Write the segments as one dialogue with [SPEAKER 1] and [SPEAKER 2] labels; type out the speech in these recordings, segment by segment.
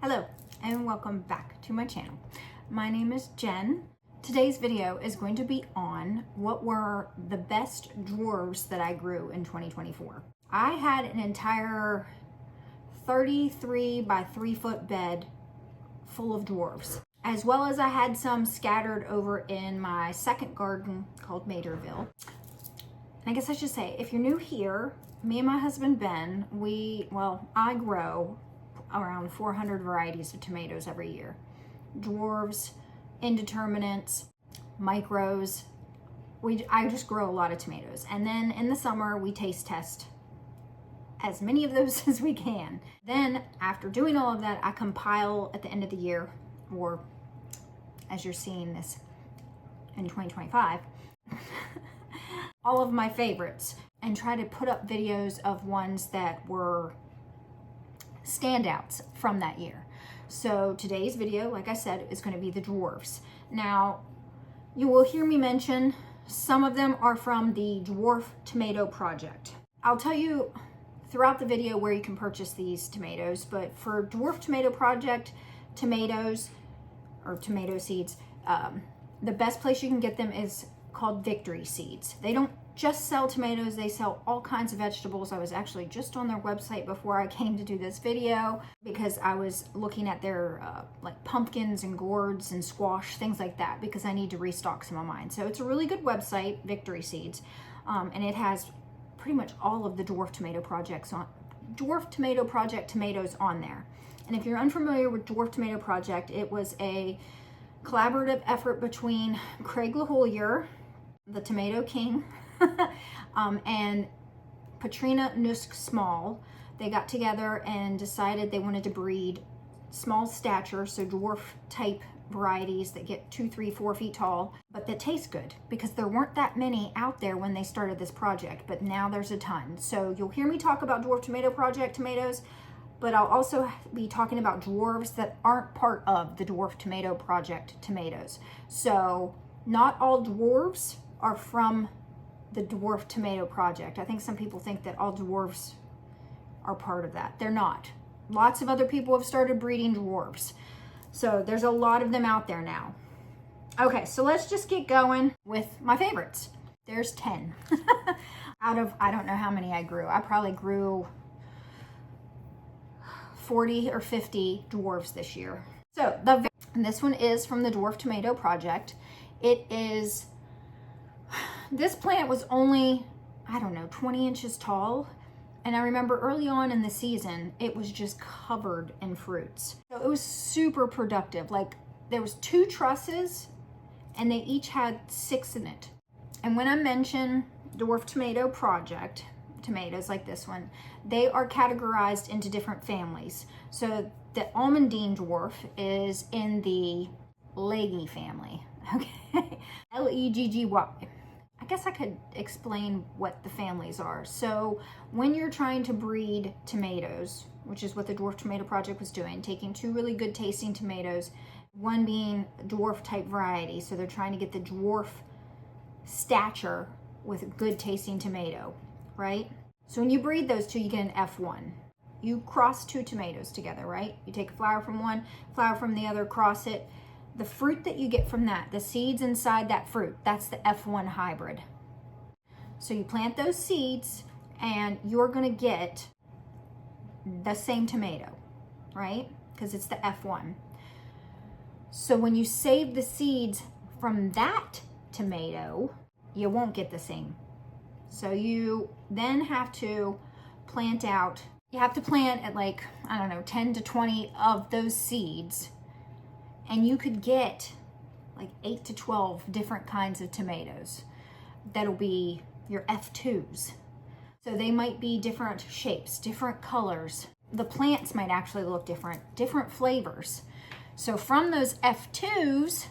[SPEAKER 1] Hello and welcome back to my channel. My name is Jen. Today's video is going to be on what were the best dwarves that I grew in 2024. I had an entire 33 by 3 foot bed full of dwarves, as well as I had some scattered over in my second garden called Majorville. And I guess I should say, if you're new here, me and my husband Ben, I grow around 400 varieties of tomatoes every year. Dwarves, indeterminates, micros. I just grow a lot of tomatoes. And then in the summer, we taste test as many of those as we can. Then after doing all of that, I compile at the end of the year, or as you're seeing this in 2025, all of my favorites, and try to put up videos of ones that were standouts from that year. So today's video, like I said, is going to be the dwarves. Now, you will hear me mention some of them are from the Dwarf Tomato Project. I'll tell you throughout the video where you can purchase these tomatoes, but for Dwarf Tomato Project tomatoes or tomato seeds, the best place you can get them is called Victory Seeds. They don't just sell tomatoes, they sell all kinds of vegetables. I was actually just on their website before I came to do this video because I was looking at their like pumpkins and gourds and squash, things like that, because I need to restock some of mine. So it's a really good website, Victory Seeds, and it has pretty much all of the Dwarf Tomato Project tomatoes on there. And if you're unfamiliar with Dwarf Tomato Project, it was a collaborative effort between Craig LaHollier, the Tomato King, and Patrina Nusk Small. They got together and decided they wanted to breed small stature, so dwarf type varieties that get 2, 3, 4 feet tall, but that taste good, because there weren't that many out there when they started this project, but now there's a ton. So you'll hear me talk about Dwarf Tomato Project tomatoes, but I'll also be talking about dwarves that aren't part of the Dwarf Tomato Project tomatoes. So not all dwarves are from the Dwarf Tomato Project. I think some people think that all dwarves are part of that. They're not. Lots of other people have started breeding dwarves. So there's a lot of them out there now. Okay, so let's just get going with my favorites. There's 10. Out of, I don't know how many I grew. I probably grew 40 or 50 dwarves this year. So this one is from the Dwarf Tomato Project. This plant was only, I don't know, 20 inches tall. And I remember early on in the season, it was just covered in fruits. So it was super productive. Like, there was 2 trusses and they each had 6 in it. And when I mention Dwarf Tomato Project tomatoes like this one, they are categorized into different families. So the Almondine dwarf is in the leggy family, okay? Leggy. I guess I could explain what the families are. So when you're trying to breed tomatoes, which is what the Dwarf Tomato Project was doing, taking 2 really good tasting tomatoes, one being dwarf type variety, so they're trying to get the dwarf stature with a good tasting tomato, right? So when you breed those 2, you get an F1. You cross 2 tomatoes together, right? You take a flower from one, flower from the other, cross it. The fruit that you get from that, the seeds inside that fruit, that's the F1 hybrid. So you plant those seeds and you're gonna get the same tomato, right? Because it's the F1. So when you save the seeds from that tomato, you won't get the same. So you then have to plant out, you have to plant at like, I don't know, 10 to 20 of those seeds, and you could get like 8 to 12 different kinds of tomatoes. That'll be your F2s. So they might be different shapes, different colors. The plants might actually look different flavors. So from those F2s,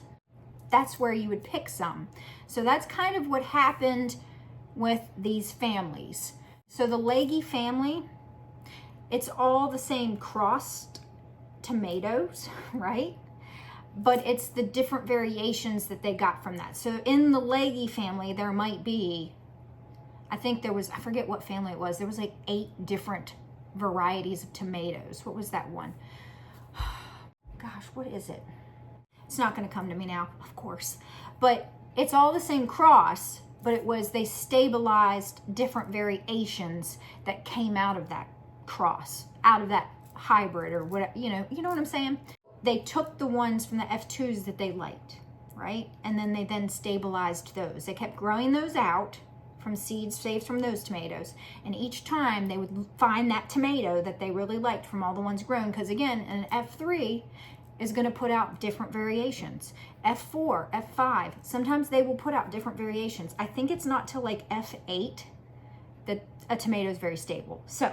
[SPEAKER 1] that's where you would pick some. So that's kind of what happened with these families. So the leggy family, it's all the same crossed tomatoes, right? But it's the different variations that they got from that. So in the leggy family, there might be, I forget what family it was. There was like 8 different varieties of tomatoes. What was that one? gosh, what is it? It's not going to come to me now, of course. But it's all the same cross, but it was, they stabilized different variations that came out of that cross, out of that hybrid or whatever, you know what I'm saying? They took the ones from the F2s that they liked, right? And then they then stabilized those. They kept growing those out from seeds saved from those tomatoes. And each time they would find that tomato that they really liked from all the ones grown. Because again, an F3 is going to put out different variations. F4, F5, sometimes they will put out different variations. I think it's not till like F8 that a tomato is very stable. So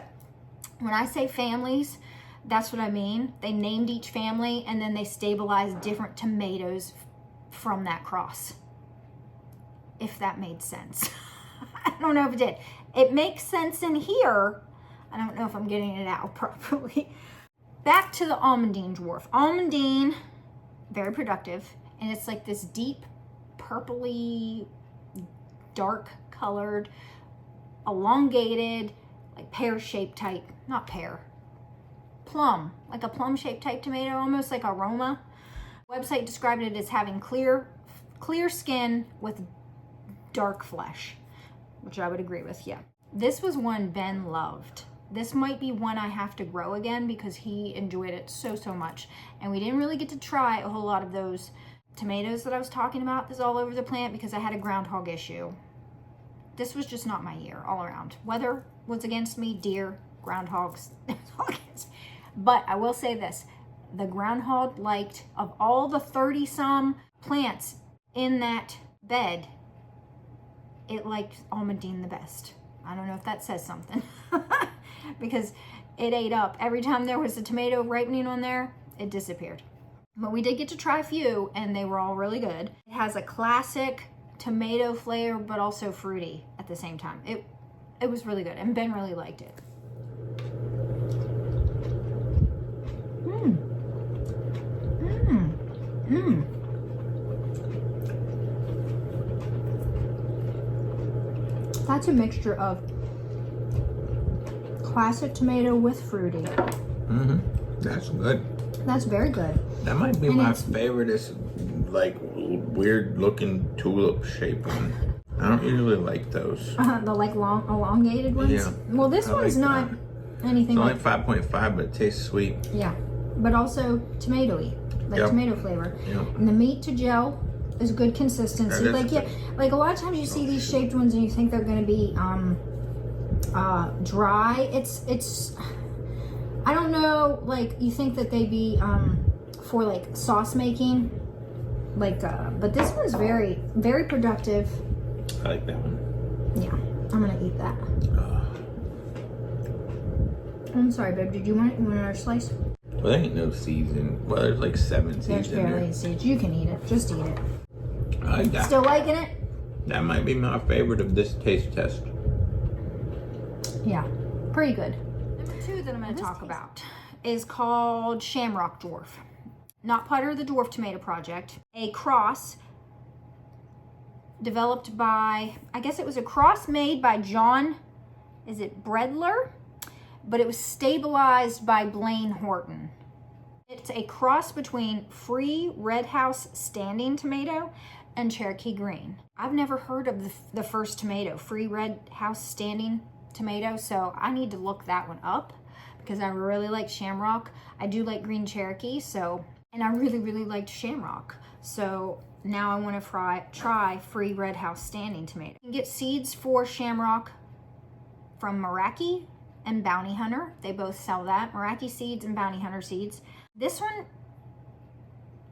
[SPEAKER 1] when I say families, that's what I mean. They named each family and then they stabilized different tomatoes from that cross. If that made sense. I don't know if it did. It makes sense in here. I don't know if I'm getting it out properly. Back to the Almondine Dwarf. Almondine, very productive. And it's like this deep, purpley, dark colored, elongated, like pear-shaped type, not pear, plum, like a plum-shaped type tomato, almost like aroma. Website described it as having clear skin with dark flesh, which I would agree with, yeah. This was one Ben loved. This might be one I have to grow again because he enjoyed it so much. And we didn't really get to try a whole lot of those tomatoes that I was talking about that's all over the plant because I had a groundhog issue. This was just not my year all around. Weather was against me, deer, groundhogs, all against me. But I will say this, the groundhog liked, of all the 30 some plants in that bed, it liked Almondine the best. I don't know if that says something because it ate up. Every time there was a tomato ripening on there, it disappeared. But we did get to try a few and they were all really good. It has a classic tomato flavor, but also fruity at the same time. It was really good and Ben really liked it. That's a mixture of classic tomato with fruity.
[SPEAKER 2] That's good.
[SPEAKER 1] That's very good.
[SPEAKER 2] That might be my favorite. Is like weird looking tulip shaped one. I don't usually like those.
[SPEAKER 1] The like long elongated ones.
[SPEAKER 2] Yeah.
[SPEAKER 1] Well, this one's like not anything.
[SPEAKER 2] It's only 5.5, but it tastes sweet.
[SPEAKER 1] Yeah, but also tomatoey, like tomato flavor. And the meat to gel is good consistency. Like like a lot of times you see these shaped ones and you think they're going to be dry. It's I don't know. Like you think that they'd be for like sauce making, like but this one's very productive.
[SPEAKER 2] I like that one.
[SPEAKER 1] Yeah, I'm gonna eat that. I'm sorry, babe. Did you want another slice?
[SPEAKER 2] Well, there ain't no seeds in. Well, there's like 7 seeds
[SPEAKER 1] There's
[SPEAKER 2] in there.
[SPEAKER 1] barely seeds. You can eat it. Just eat it.
[SPEAKER 2] I like that.
[SPEAKER 1] Still liking it?
[SPEAKER 2] That might be my favorite of this taste test.
[SPEAKER 1] Yeah, pretty good. Number 2 that I'm going to talk about is called Shamrock Dwarf. Not part of the Dwarf Tomato Project. A cross developed by, I guess it was a cross made by John, is it Bredler? But it was stabilized by Blaine Horton. It's a cross between Free Red House Standing Tomato and Cherokee Green. I've never heard of the first tomato, Free Red House Standing Tomato, so I need to look that one up because I really like Shamrock. I do like Green Cherokee, and I really liked Shamrock. So now I want to try Free Red House Standing Tomato. You can get seeds for Shamrock from Meraki and Bounty Hunter. They both sell that. Meraki seeds and Bounty Hunter seeds. This one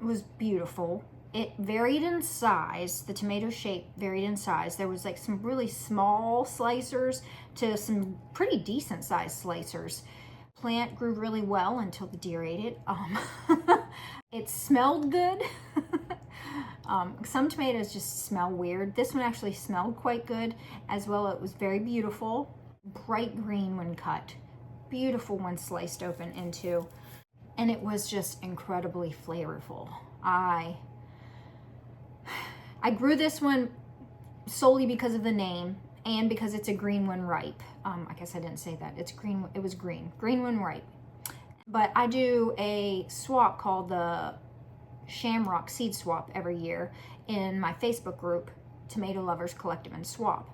[SPEAKER 1] was beautiful. It varied in size. The tomato shape varied in size. There was like some really small slicers to some pretty decent sized slicers. Plant grew really well until the deer ate it. It smelled good. Some tomatoes just smell weird. This one actually smelled quite good as well. It was very beautiful. Bright green when cut. Beautiful when sliced open into. And it was just incredibly flavorful. I grew this one solely because of the name and because it's a green when ripe. I guess I didn't say that. It's green. It was green when ripe. But I do a swap called the Shamrock seed swap every year in my Facebook group, Tomato Lovers Collective and Swap.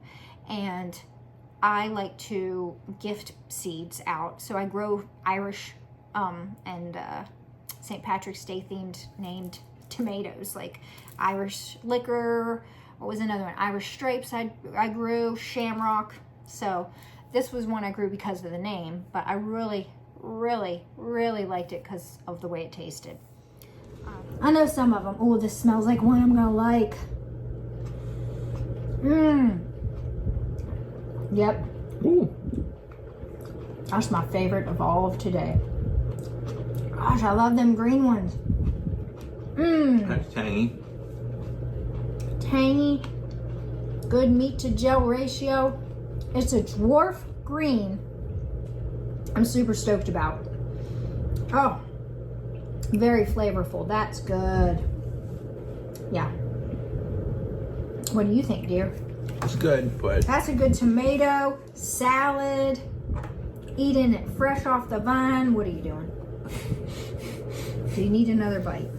[SPEAKER 1] And I like to gift seeds out. So I grow Irish and St. Patrick's Day themed named tomatoes, like Irish liquor. What was another one? Irish stripes I grew, Shamrock. So this was one I grew because of the name, but I really liked it because of the way it tasted. I know some of them. Oh, this smells like one I'm gonna like. Yep.
[SPEAKER 2] Ooh.
[SPEAKER 1] That's my favorite of all of today. Gosh, I love them green ones.
[SPEAKER 2] That's tangy.
[SPEAKER 1] Tangy, good meat to gel ratio. It's a dwarf green. I'm super stoked about. Oh, very flavorful. That's good. Yeah. What do you think, dear?
[SPEAKER 2] It's good, but
[SPEAKER 1] That's a good tomato salad. Eating it fresh off the vine. What are you doing? Do you need another bite?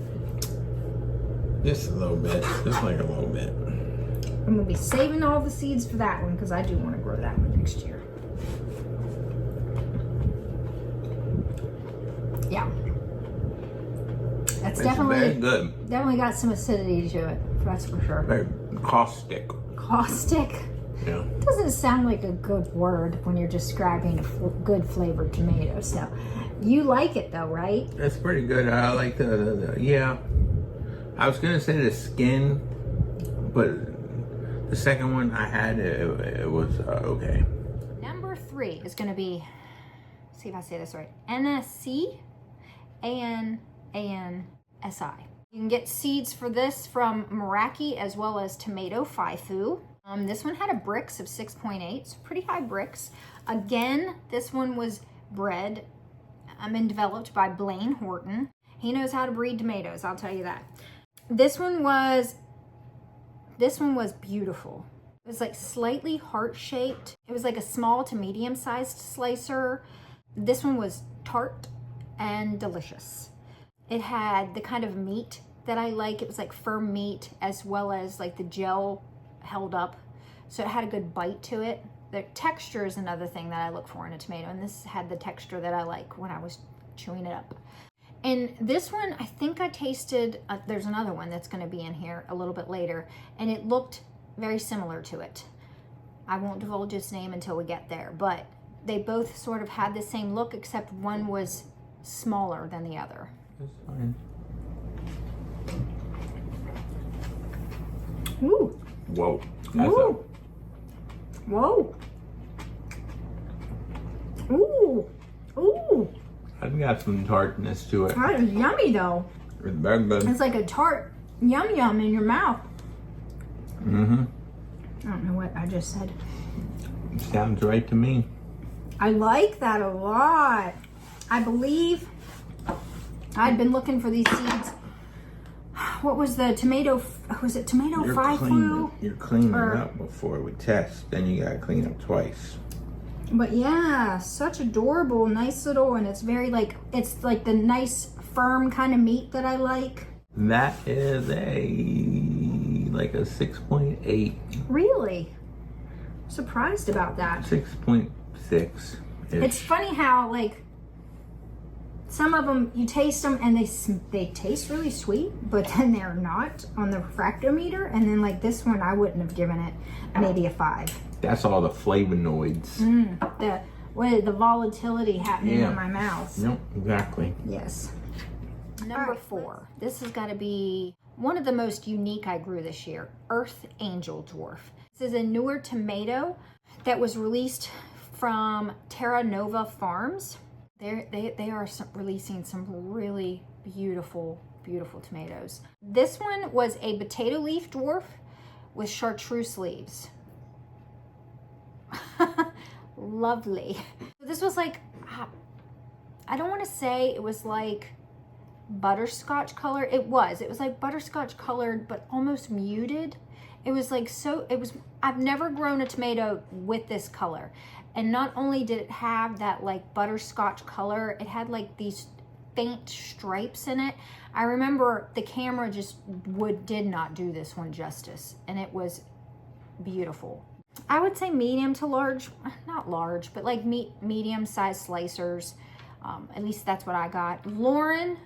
[SPEAKER 2] just a little bit. Just like a little bit.
[SPEAKER 1] I'm gonna be saving all the seeds for that one because I do want to grow that one next year. Yeah. That's
[SPEAKER 2] It's very
[SPEAKER 1] definitely
[SPEAKER 2] good.
[SPEAKER 1] definitely got some acidity to it. That's for sure.
[SPEAKER 2] Very caustic.
[SPEAKER 1] Caustic
[SPEAKER 2] Yeah.
[SPEAKER 1] doesn't sound like a good word when you're describing a good flavored tomato. So you like it though, right?
[SPEAKER 2] It's pretty good. I like the yeah. I was gonna say the skin, but the second one I had, it was okay.
[SPEAKER 1] Number 3 is going to be, see if I say this right, NSC ANSI. You can get seeds for this from Meraki as well as Tomato Faifu. This one had a Brix of 6.8, so pretty high Brix. Again, this one was bred and developed by Blaine Horton. He knows how to breed tomatoes, I'll tell you that. This one was beautiful. It was like slightly heart-shaped. It was like a small to medium-sized slicer. This one was tart and delicious. It had the kind of meat that I like. It was like firm meat as well as like the gel held up. So it had a good bite to it. The texture is another thing that I look for in a tomato, and this had the texture that I like when I was chewing it up. And this one, I think I tasted, there's another one that's going to be in here a little bit later, and it looked very similar to it. I won't divulge its name until we get there, but they both sort of had the same look, except one was smaller than the other.
[SPEAKER 2] That's fine.
[SPEAKER 1] Ooh.
[SPEAKER 2] Whoa. That's
[SPEAKER 1] Ooh. Whoa. Ooh. Ooh.
[SPEAKER 2] I've got some tartness to it.
[SPEAKER 1] That is yummy though.
[SPEAKER 2] It's very good.
[SPEAKER 1] It's like a tart yum in your mouth.
[SPEAKER 2] Mm-hmm.
[SPEAKER 1] I don't know what I just said.
[SPEAKER 2] Sounds right to me.
[SPEAKER 1] I like that a lot. I believe I'd been looking for these seeds. What was the tomato? Was it tomato Faifu?
[SPEAKER 2] You're cleaning up before we test. Then you gotta clean up twice.
[SPEAKER 1] But yeah, such adorable, nice little, and it's very like, it's like the nice firm kind of meat that I like.
[SPEAKER 2] That is like a 6.8.
[SPEAKER 1] Really? Surprised about that.
[SPEAKER 2] 6.6.
[SPEAKER 1] It's funny how like some of them you taste them and they taste really sweet, but then they're not on the refractometer. And then like this one, I wouldn't have given it maybe a 5.
[SPEAKER 2] That's all the flavonoids.
[SPEAKER 1] The volatility happening in my mouth.
[SPEAKER 2] Yep, exactly.
[SPEAKER 1] Yes. Number 4. This has got to be one of the most unique I grew this year. Earth Angel Dwarf. This is a newer tomato that was released from Terra Nova Farms. They are releasing some really beautiful tomatoes. This one was a potato leaf dwarf with chartreuse leaves. Lovely. This was like, I don't want to say it was like butterscotch color. It was like butterscotch colored, but almost muted. It was like, I've never grown a tomato with this color. And not only did it have that like butterscotch color, it had like these faint stripes in it. I remember the camera just did not do this one justice, and it was beautiful. I would say medium to large, not large, but like medium sized slicers. At least that's what I got. Lauren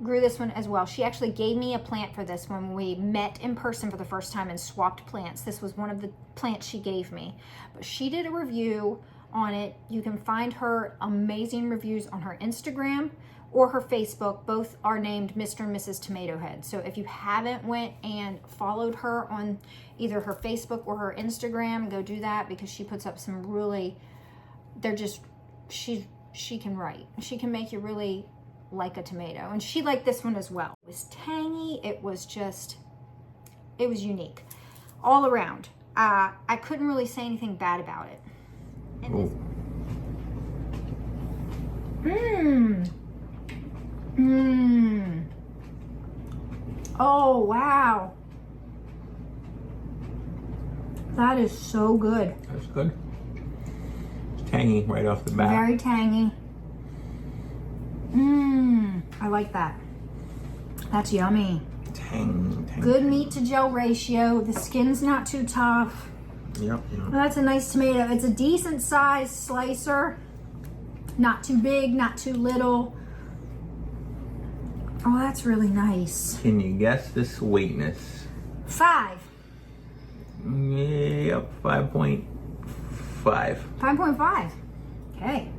[SPEAKER 1] grew this one as well. She actually gave me a plant for this when we met in person for the first time and swapped plants. This was one of the plants she gave me, but she did a review on it. You can find her amazing reviews on her Instagram or her Facebook. Both are named Mr. and Mrs. Tomato Head. So if you haven't went and followed her on either her Facebook or her Instagram, go do that, because she puts up some really, they're just, she can write. She can make you really like a tomato. And she liked this one as well. It was tangy. It was just, it was unique all around. I couldn't really say anything bad about it. And oh, wow. That is so good.
[SPEAKER 2] That's good. It's tangy right off the bat.
[SPEAKER 1] Very tangy. I like that. That's yummy.
[SPEAKER 2] Tangy.
[SPEAKER 1] Good meat to gel ratio. The skin's not too tough.
[SPEAKER 2] Yep.
[SPEAKER 1] Well, that's a nice tomato. It's a decent sized slicer. Not too big, not too little. Oh, that's really nice.
[SPEAKER 2] Can you guess the sweetness?
[SPEAKER 1] 5.
[SPEAKER 2] Yep, 5.5.
[SPEAKER 1] 5.5. Okay.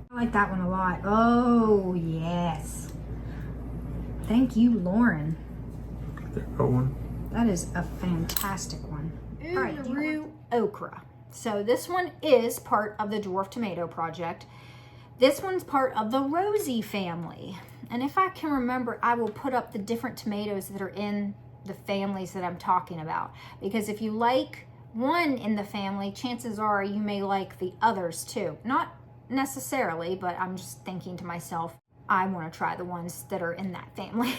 [SPEAKER 1] I like that one a lot. Oh, yes. Thank you, Lauren. That is a fantastic one. All right, Ula okra. So this one is part of the Dwarf Tomato project. This one's part of the Rosie family. And if I can remember, I will put up the different tomatoes that are in the families that I'm talking about. Because if you like one in the family, chances are you may like the others too. Not necessarily, but I'm just thinking to myself, I want to try the ones that are in that family.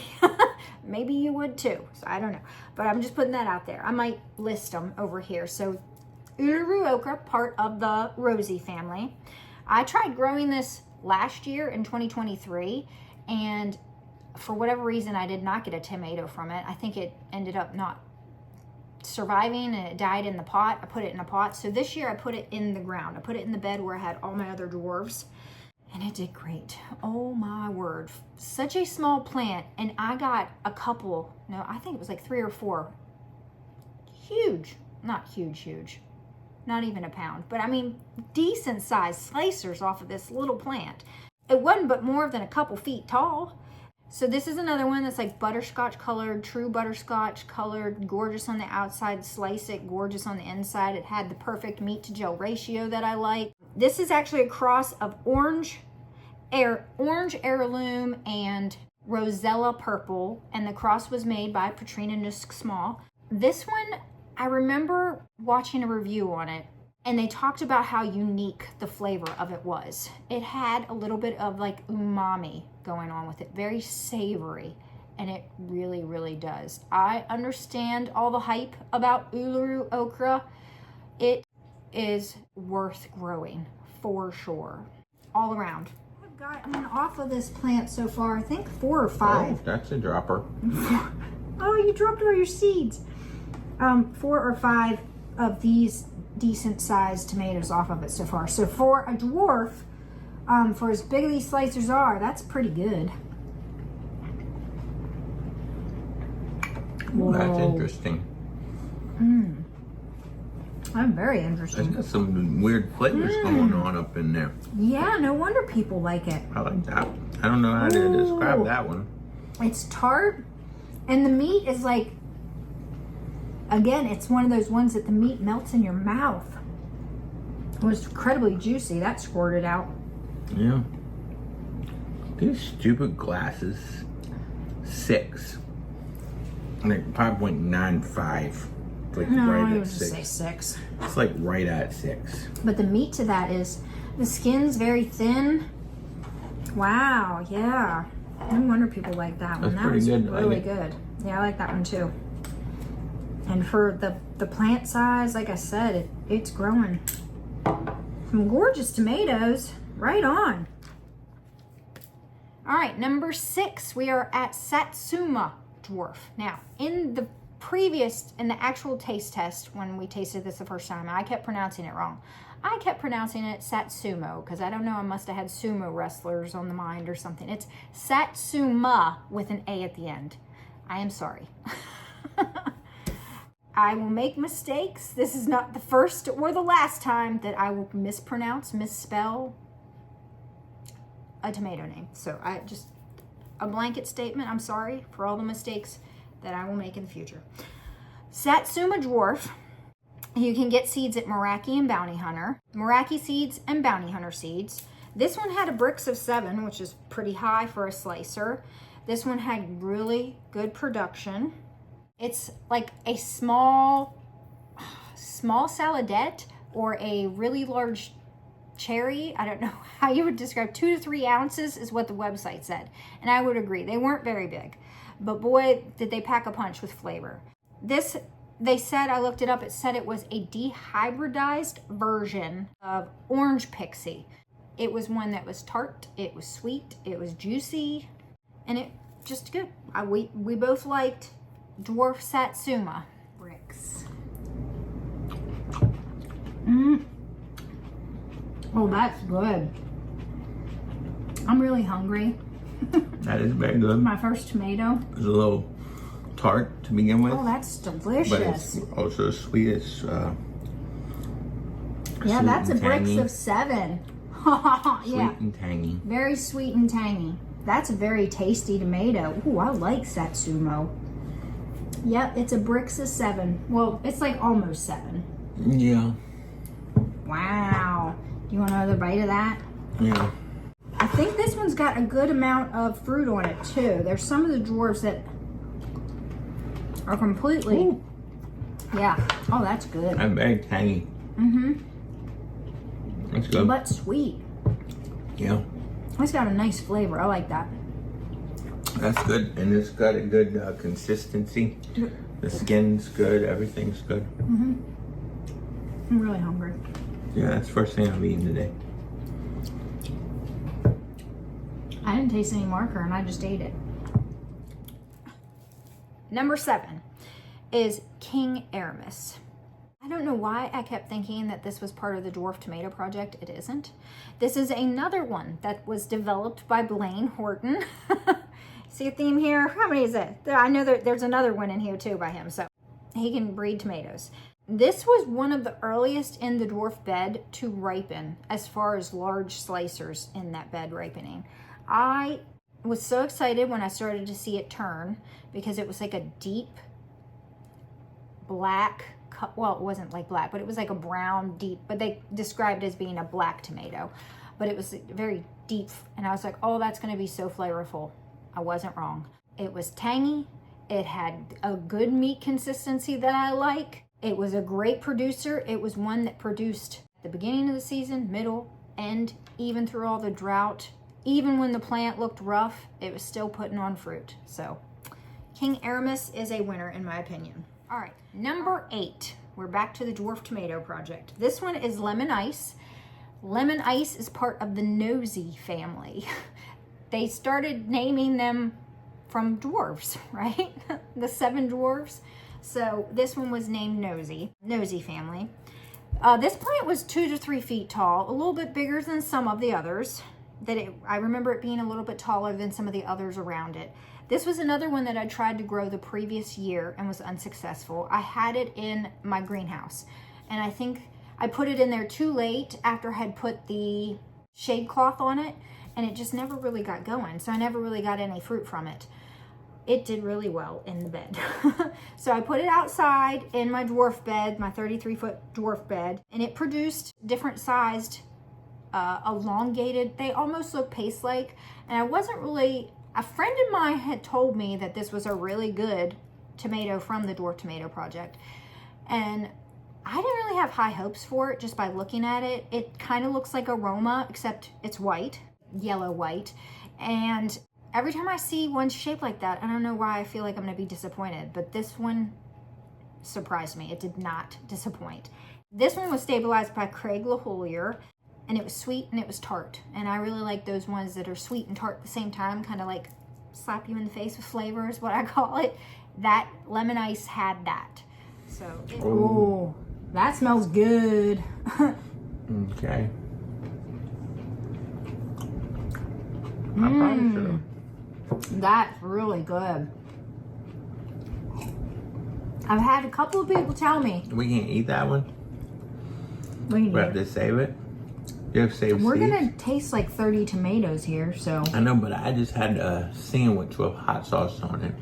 [SPEAKER 1] Maybe you would too, so I don't know. But I'm just putting that out there. I might list them over here. So Ula okra, part of the Rosie family. I tried growing this last year in 2023, and for whatever reason, I did not get a tomato from it. I think it ended up not surviving and it died in the pot. I put it in a pot. So this year I put it in the ground. I put it in the bed where I had all my other dwarves, and it did great. Oh my word. Such a small plant, and I got a couple, no, I think it was like 3 or 4 huge, not huge, not even a pound, but I mean decent sized slicers off of this little plant. It wasn't but more than a couple feet tall. So this is another one that's like butterscotch colored, true butterscotch colored, gorgeous on the outside, slice it, gorgeous on the inside. It had the perfect meat to gel ratio that I like. This is actually a cross of orange heirloom and Rosella purple, and the cross was made by Patrina Nusk Small. This one, I remember watching a review on it, and they talked about how unique the flavor of it was. It had a little bit of like umami going on with it, very savory, and it really, really does. I understand all the hype about Ula okra. It is worth growing for sure, all around. I've gotten off of this plant so far, I think 4 or 5.
[SPEAKER 2] Oh, that's a dropper.
[SPEAKER 1] Oh, you dropped all your seeds. 4 or 5 of these decent sized tomatoes off of it so far. So for a dwarf, for as big as these slicers are, that's pretty good.
[SPEAKER 2] Well, that's interesting.
[SPEAKER 1] I'm very interested.
[SPEAKER 2] It's got some weird flavors going on up in there.
[SPEAKER 1] Yeah, no wonder people like it.
[SPEAKER 2] I like that. I don't know how to describe that one.
[SPEAKER 1] It's tart, and the meat is like, again, it's one of those ones that the meat melts in your mouth. It was incredibly juicy. That squirted out.
[SPEAKER 2] Yeah. These stupid glasses. 6. Like 5.95. Like
[SPEAKER 1] No,
[SPEAKER 2] right
[SPEAKER 1] I
[SPEAKER 2] at
[SPEAKER 1] would just
[SPEAKER 2] 6.
[SPEAKER 1] say 6.
[SPEAKER 2] It's like right at 6.
[SPEAKER 1] But the meat to that is, the skin's very thin. Wow, yeah. No wonder people like that one.
[SPEAKER 2] That's
[SPEAKER 1] That was
[SPEAKER 2] pretty good.
[SPEAKER 1] really good. Yeah, I like that one too. And for the plant size, like I said, it's growing. Some gorgeous tomatoes. Right on. All right, number 6, we are at Satsuma Dwarf. Now, in the actual taste test, when we tasted this the first time, I kept pronouncing it wrong. I kept pronouncing it Satsumo, because I don't know, I must have had sumo wrestlers on the mind or something. It's Satsuma with an A at the end. I am sorry. I will make mistakes. This is not the first or the last time that I will misspell a tomato name. So a blanket statement, I'm sorry for all the mistakes that I will make in the future. Satsuma Dwarf, you can get seeds at Meraki and Bounty Hunter. Meraki seeds and Bounty Hunter seeds. This one had a Brix of 7, which is pretty high for a slicer. This one had really good production. It's like a small saladette or a really large cherry. I don't know how you would describe. 2 to 3 ounces is what the website said. And I would agree. They weren't very big. But boy, did they pack a punch with flavor. This, they said, I looked it up, it said it was a dehybridized version of Orange Pixie. It was one that was tart, it was sweet, it was juicy, and it just good. We both liked Dwarf Satsuma. Brix. Oh, that's good. I'm really hungry.
[SPEAKER 2] That is very good.
[SPEAKER 1] My first tomato.
[SPEAKER 2] It's a little tart to begin with.
[SPEAKER 1] Oh, that's delicious.
[SPEAKER 2] But it's also sweet. It's
[SPEAKER 1] yeah, that's a Brix of 7. Yeah.
[SPEAKER 2] Sweet and tangy.
[SPEAKER 1] Very sweet and tangy. That's a very tasty tomato. Ooh, I like Satsumo. Yep, it's a Brix of 7. Well, it's like almost 7.
[SPEAKER 2] Yeah.
[SPEAKER 1] Wow. Do you want another bite of that?
[SPEAKER 2] Yeah.
[SPEAKER 1] I think this one's got a good amount of fruit on it too. There's some of the dwarfs that are completely, ooh. Yeah. Oh, that's good.
[SPEAKER 2] I'm very tangy. That's good.
[SPEAKER 1] But sweet.
[SPEAKER 2] Yeah.
[SPEAKER 1] It's got a nice flavor. I like that.
[SPEAKER 2] That's good, and it's got a good consistency. The skin's good. Everything's good.
[SPEAKER 1] I'm really hungry.
[SPEAKER 2] Yeah, that's the first thing I'm eating today.
[SPEAKER 1] I didn't taste any marker and I just ate it. Number 7 is King Aramis. I don't know why I kept thinking that this was part of the Dwarf Tomato Project. It isn't. This is another one that was developed by Blaine Horton. See a theme here? How many is it? I know there's another one in here too by him, so he can breed tomatoes. This was one of the earliest in the dwarf bed to ripen as far as large slicers in that bed ripening. I was so excited when I started to see it turn because it was like a deep black, well, it wasn't like black, but it was like a brown deep, but they described it as being a black tomato, but it was very deep. And I was like, oh, that's going to be so flavorful. I wasn't wrong. It was tangy. It had a good meat consistency that I like. It was a great producer. It was one that produced the beginning of the season, middle, end, even through all the drought. Even when the plant looked rough, it was still putting on fruit. So King Aramis is a winner in my opinion. All right, number 8. We're back to the Dwarf Tomato Project. This one is Lemon Ice. Lemon Ice is part of the Nosy family. They started naming them from dwarves, right? The 7 dwarves. So this one was named Nosy family. This plant was 2 to 3 feet tall, a little bit bigger than some of the others. I remember it being a little bit taller than some of the others around it. This was another one that I tried to grow the previous year and was unsuccessful. I had it in my greenhouse, and I think I put it in there too late after I had put the shade cloth on it, and it just never really got going. So I never really got any fruit from it. It did really well in the bed. So I put it outside in my dwarf bed, my 33-foot dwarf bed, and it produced different sized, elongated, they almost look paste-like. And I wasn't really, a friend of mine had told me that this was a really good tomato from the Dwarf Tomato Project. And I didn't really have high hopes for it just by looking at it. It kind of looks like Aroma, except it's white, yellow white. And every time I see one shaped like that, I don't know why I feel like I'm going to be disappointed, but this one surprised me. It did not disappoint. This one was stabilized by Craig LaHollier. and it was sweet and it was tart. And I really like those ones that are sweet and tart at the same time, kind of like slap you in the face with flavor is what I call it. That lemon ice had that. So,
[SPEAKER 3] oh, that smells good.
[SPEAKER 2] Okay. I probably should have.
[SPEAKER 3] That's really good. I've had a couple of people tell me.
[SPEAKER 2] We can't eat that one.
[SPEAKER 3] We
[SPEAKER 2] have to save it. You have to save
[SPEAKER 3] We're
[SPEAKER 2] seeds?
[SPEAKER 3] gonna taste like 30 tomatoes here, so.
[SPEAKER 2] I know, but I just had a sandwich with hot sauce on it.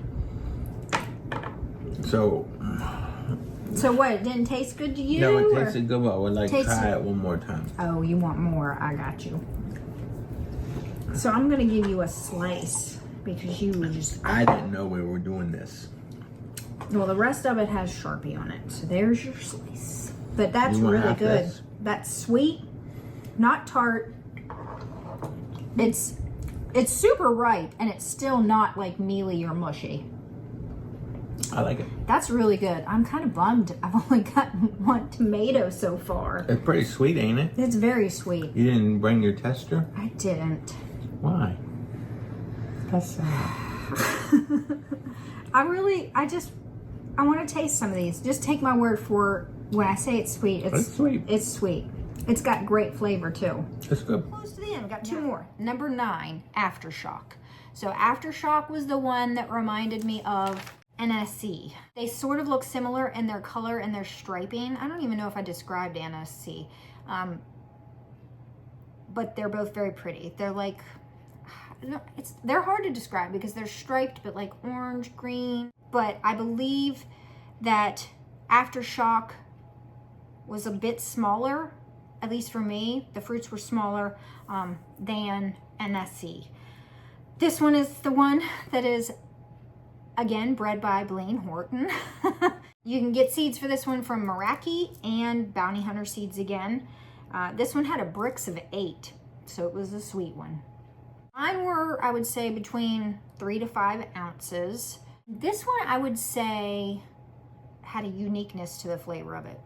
[SPEAKER 2] So
[SPEAKER 3] what, it didn't taste good to you?
[SPEAKER 2] no, it tasted good, but I would like to
[SPEAKER 3] Tasted-
[SPEAKER 2] try it one more time.
[SPEAKER 3] Oh, you want more? I got you. So I'm gonna give you a slice because you just.
[SPEAKER 2] I didn't know we were doing this.
[SPEAKER 3] Well, the rest of it has Sharpie on it, so there's your slice. But that's
[SPEAKER 2] You want
[SPEAKER 3] really
[SPEAKER 2] half
[SPEAKER 3] good.
[SPEAKER 2] this?
[SPEAKER 3] That's sweet, not tart. It's super ripe, and it's still not like mealy or mushy.
[SPEAKER 2] I like it.
[SPEAKER 3] That's really good. I'm kind of bummed. I've only gotten one tomato so far.
[SPEAKER 2] It's pretty sweet, ain't it?
[SPEAKER 3] It's very sweet.
[SPEAKER 2] You didn't bring your tester?
[SPEAKER 3] I didn't.
[SPEAKER 2] Why? That's sad.
[SPEAKER 3] I want to taste some of these. Just take my word for it. When I say it's sweet,
[SPEAKER 2] It's sweet.
[SPEAKER 3] It's sweet. It's got great flavor too.
[SPEAKER 2] It's good.
[SPEAKER 1] close to the end. We got two more. Number 9, Aftershock. So Aftershock was the one that reminded me of NSC. They sort of look similar in their color and their striping. I don't even know if I described NSC. But they're both very pretty. They're like, they're hard to describe because they're striped, but like orange, green. But I believe that Aftershock was a bit smaller, at least for me. The fruits were smaller than NSC. This one is the one that is, again, bred by Blaine Horton. You can get seeds for this one from Meraki and Bounty Hunter Seeds again. This one had a Brix of 8, so it was a sweet one. Mine were, I would say, between 3 to 5 ounces. This one, I would say, had a uniqueness to the flavor of it.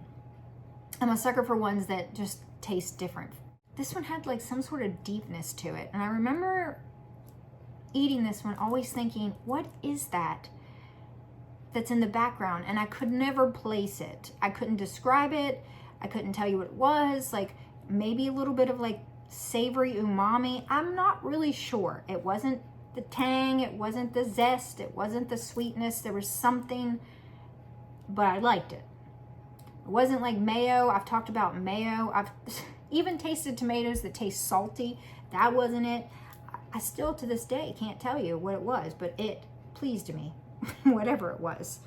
[SPEAKER 1] I'm a sucker for ones that just taste different. This one had like some sort of deepness to it. And I remember eating this one, always thinking, what is that that's in the background? And I could never place it. I couldn't describe it. I couldn't tell you what it was. Like maybe a little bit of like savory umami. I'm not really sure. It wasn't the tang. It wasn't the zest. It wasn't the sweetness. There was something, but I liked it. It wasn't like mayo. I've talked about mayo. I've even tasted tomatoes that taste salty. That wasn't it. I still to this day can't tell you what it was, but it pleased me, whatever it was.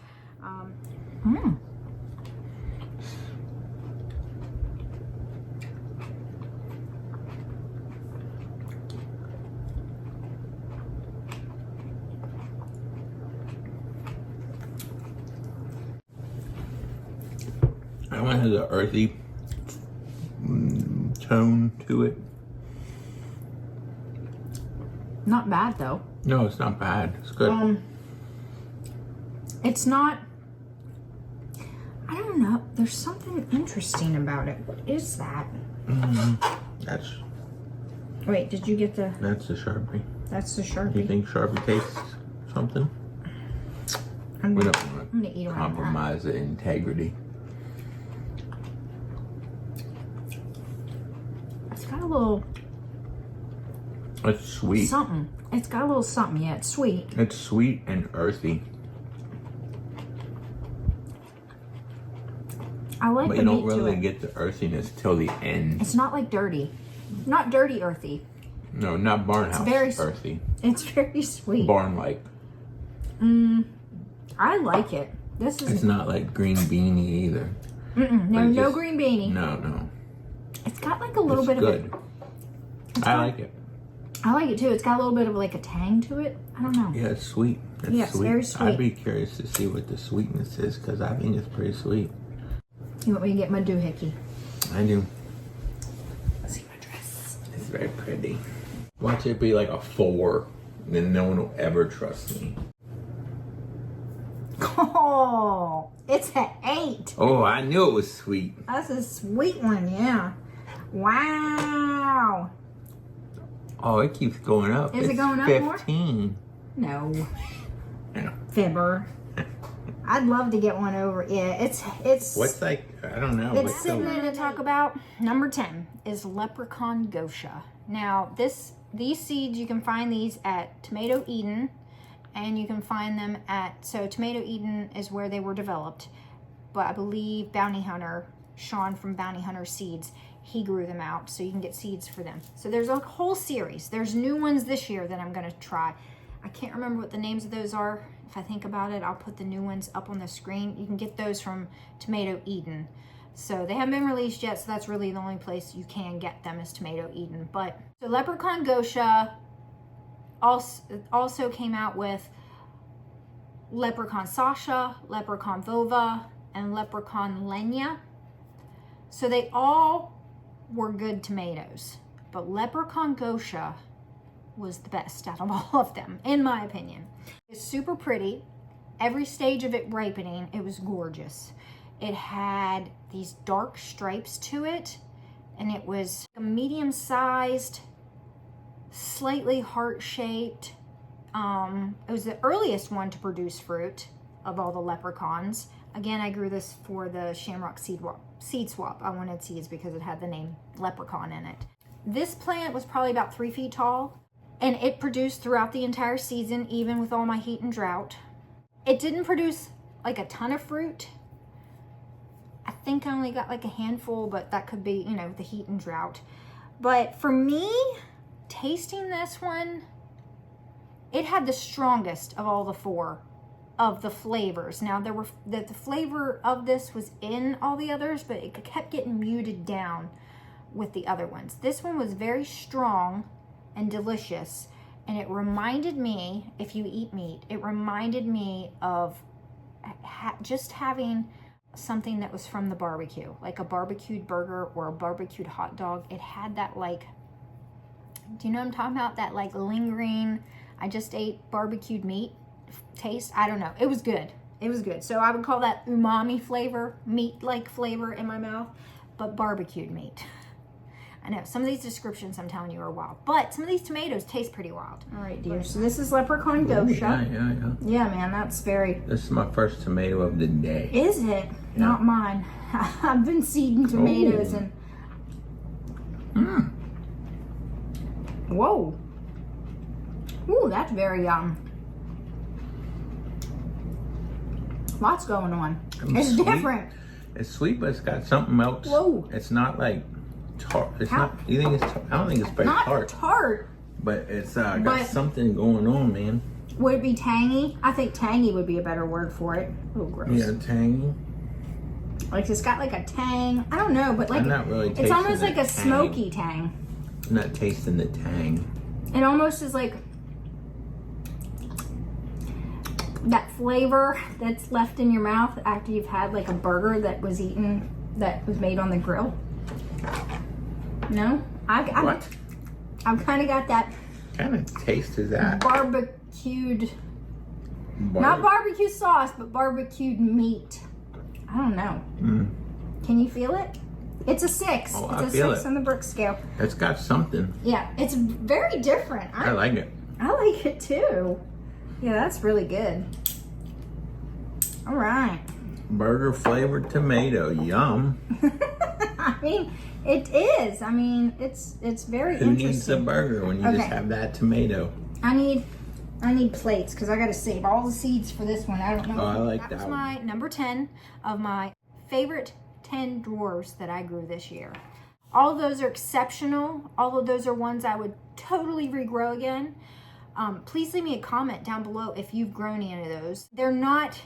[SPEAKER 2] That one has an earthy tone to it.
[SPEAKER 3] Not bad though.
[SPEAKER 2] No, it's not bad. It's good.
[SPEAKER 3] It's not, I don't know. There's something interesting about it. What is that?
[SPEAKER 2] That's
[SPEAKER 3] Wait, did you get the,
[SPEAKER 2] the Sharpie.
[SPEAKER 3] that's the
[SPEAKER 2] Do you
[SPEAKER 3] Sharpie.
[SPEAKER 2] think Sharpie tastes something?
[SPEAKER 3] I'm
[SPEAKER 2] We
[SPEAKER 3] gonna,
[SPEAKER 2] don't
[SPEAKER 3] I'm gonna eat
[SPEAKER 2] want to
[SPEAKER 3] around that.
[SPEAKER 2] compromise the integrity.
[SPEAKER 3] It's got a little
[SPEAKER 2] It's sweet.
[SPEAKER 3] something. It's got a little something, yeah. It's sweet.
[SPEAKER 2] It's sweet and earthy.
[SPEAKER 3] I like
[SPEAKER 2] But
[SPEAKER 3] the
[SPEAKER 2] you
[SPEAKER 3] meat
[SPEAKER 2] don't
[SPEAKER 3] to
[SPEAKER 2] really
[SPEAKER 3] it.
[SPEAKER 2] get the earthiness till the end.
[SPEAKER 3] It's not like dirty. Not dirty earthy.
[SPEAKER 2] No, not barnhouse
[SPEAKER 3] very
[SPEAKER 2] earthy.
[SPEAKER 3] It's very sweet.
[SPEAKER 2] Barn-like.
[SPEAKER 3] I like it. This
[SPEAKER 2] It's
[SPEAKER 3] is
[SPEAKER 2] not like green beanie either.
[SPEAKER 3] no
[SPEAKER 2] it's
[SPEAKER 3] no
[SPEAKER 2] just-
[SPEAKER 3] green beanie.
[SPEAKER 2] No.
[SPEAKER 3] It's got like a little
[SPEAKER 2] It's
[SPEAKER 3] bit
[SPEAKER 2] good.
[SPEAKER 3] of
[SPEAKER 2] I like it.
[SPEAKER 3] I like it too. It's got a little bit of like a tang to it. I don't know.
[SPEAKER 2] Yeah, it's sweet. It's
[SPEAKER 3] Yeah, it's
[SPEAKER 2] sweet.
[SPEAKER 3] very sweet.
[SPEAKER 2] I'd be curious to see what the sweetness is because I think it's pretty sweet.
[SPEAKER 3] You want me to get my doohickey?
[SPEAKER 2] I do.
[SPEAKER 3] Let's see my dress.
[SPEAKER 2] It's very pretty. Watch it be like a 4, then no one will ever trust me.
[SPEAKER 3] Oh, it's an 8.
[SPEAKER 2] Oh, I knew it was sweet.
[SPEAKER 3] That's a sweet one, yeah. Wow.
[SPEAKER 2] Oh, it keeps going up.
[SPEAKER 3] Is it
[SPEAKER 2] It's
[SPEAKER 3] going up
[SPEAKER 2] 15.
[SPEAKER 3] more? No.
[SPEAKER 2] Yeah.
[SPEAKER 3] Fibber. I'd love to get one over. Yeah, it's
[SPEAKER 2] What's like, I don't know.
[SPEAKER 3] It's
[SPEAKER 2] what's
[SPEAKER 3] sitting
[SPEAKER 2] the-
[SPEAKER 3] there.
[SPEAKER 1] To talk about number 10 is Leprechaun Goa. Now these seeds, you can find these at Tomato Eden, and you can find them at, so Tomato Eden is where they were developed, but I believe Bounty Hunter, Sean from Bounty Hunter Seeds, he grew them out, so you can get seeds for them. So there's a whole series. There's new ones this year that I'm gonna try. I can't remember what the names of those are. If I think about it, I'll put the new ones up on the screen. You can get those from Tomato Eden. So they haven't been released yet, so that's really the only place you can get them is Tomato Eden. But so Leprechaun Goa also came out with Leprechaun Sasha, Leprechaun Vova, and Leprechaun Lenya. So they all were good tomatoes, but Leprechaun Goa was the best out of all of them, in my opinion. It's super pretty. Every stage of it ripening, it was gorgeous. It had these dark stripes to it, and it was a medium-sized, slightly heart-shaped. It was the earliest one to produce fruit of all the leprechauns. Again, I grew this for the Shamrock seed swap. I wanted seeds because it had the name leprechaun in it. This plant was probably about 3 feet tall, and it produced throughout the entire season, even with all my heat and drought. It didn't produce like a ton of fruit. I think I only got like a handful, but that could be, you know, the heat and drought. But for me, tasting this one, it had the strongest of all the 4 of the flavors. Now the flavor of this was in all the others, but it kept getting muted down with the other ones. This one was very strong and delicious, and it reminded me, if you eat meat, it reminded me of just having something that was from the barbecue, like a barbecued burger or a barbecued hot dog. It had that, like, do you know what I'm talking about? That like lingering, I just ate barbecued meat taste. I don't know. It was good. It was good. So I would call that umami flavor, meat-like flavor in my mouth, but barbecued meat. I know, some of these descriptions I'm telling you are wild, but some of these tomatoes taste pretty wild. All right, dear. So this is Leprechaun Goa.
[SPEAKER 2] Yeah.
[SPEAKER 3] Yeah, man, that's very...
[SPEAKER 2] This is my first tomato of the day.
[SPEAKER 3] Is it?
[SPEAKER 2] Yeah.
[SPEAKER 3] Not mine. I've been seeding tomatoes and... Whoa. Ooh, that's very, lots going on. It's
[SPEAKER 2] sweet.
[SPEAKER 3] different.
[SPEAKER 2] It's sweet, but it's got something else.
[SPEAKER 3] Whoa.
[SPEAKER 2] It's not like tart. It's not. You think it's? I don't think it's very
[SPEAKER 3] Not
[SPEAKER 2] tart.
[SPEAKER 3] tart.
[SPEAKER 2] But it's got
[SPEAKER 3] But-
[SPEAKER 2] something going on, man.
[SPEAKER 3] Would it be tangy? I think tangy would be a better word for it. Oh, gross.
[SPEAKER 2] Yeah, tangy.
[SPEAKER 3] Like it's got like a tang. I don't know, but like
[SPEAKER 2] I'm not really
[SPEAKER 3] it's
[SPEAKER 2] tasting
[SPEAKER 3] almost
[SPEAKER 2] the
[SPEAKER 3] like a
[SPEAKER 2] tang.
[SPEAKER 3] smoky tang.
[SPEAKER 2] I'm not tasting the tang.
[SPEAKER 3] It almost is like that flavor that's left in your mouth after you've had like a burger that was eaten, that was made on the grill. No?
[SPEAKER 2] What
[SPEAKER 3] I've kind of got that
[SPEAKER 2] kind of taste is that?
[SPEAKER 3] barbecued, not barbecue sauce, but barbecued meat. I don't know. Can you feel it? It's a 6.
[SPEAKER 2] Oh,
[SPEAKER 3] it's
[SPEAKER 2] I
[SPEAKER 3] a
[SPEAKER 2] feel
[SPEAKER 3] 6
[SPEAKER 2] it.
[SPEAKER 3] on the Brooks scale.
[SPEAKER 2] It's got something.
[SPEAKER 3] Yeah, it's very different.
[SPEAKER 2] I like it.
[SPEAKER 3] I like it too. Yeah, that's really good. All right.
[SPEAKER 2] Burger flavored tomato. Yum.
[SPEAKER 3] I mean, it is. I mean, it's very
[SPEAKER 2] Who needs a
[SPEAKER 3] interesting.
[SPEAKER 2] burger when you
[SPEAKER 3] Okay.
[SPEAKER 2] just have that tomato?
[SPEAKER 3] I need plates because I got to save all the seeds for this one. I don't know.
[SPEAKER 2] Oh, I like
[SPEAKER 1] That
[SPEAKER 2] that
[SPEAKER 1] was
[SPEAKER 2] one.
[SPEAKER 1] my number 10 of my favorite 10 dwarves that I grew this year. All of those are exceptional. All of those are ones I would totally regrow again. Please leave me a comment down below if you've grown any of those. They're not,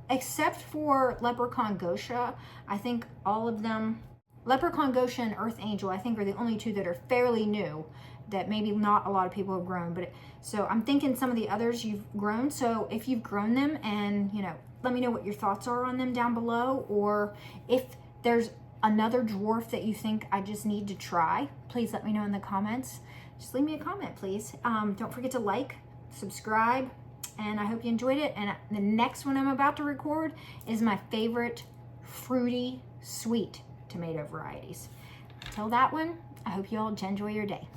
[SPEAKER 1] except for Leprechaun Goa, I think all of them, Leprechaun Goa and Earth Angel, I think are the only 2 that are fairly new, that maybe not a lot of people have grown. But so I'm thinking some of the others you've grown. So if you've grown them, and you know, let me know what your thoughts are on them down below, or if there's another dwarf that you think I just need to try, please let me know in the comments. Just leave me a comment, please. Don't forget to like, subscribe, and I hope you enjoyed it. And the next one I'm about to record is my favorite fruity, sweet tomato varieties. till that one, I hope you all enjoy your day.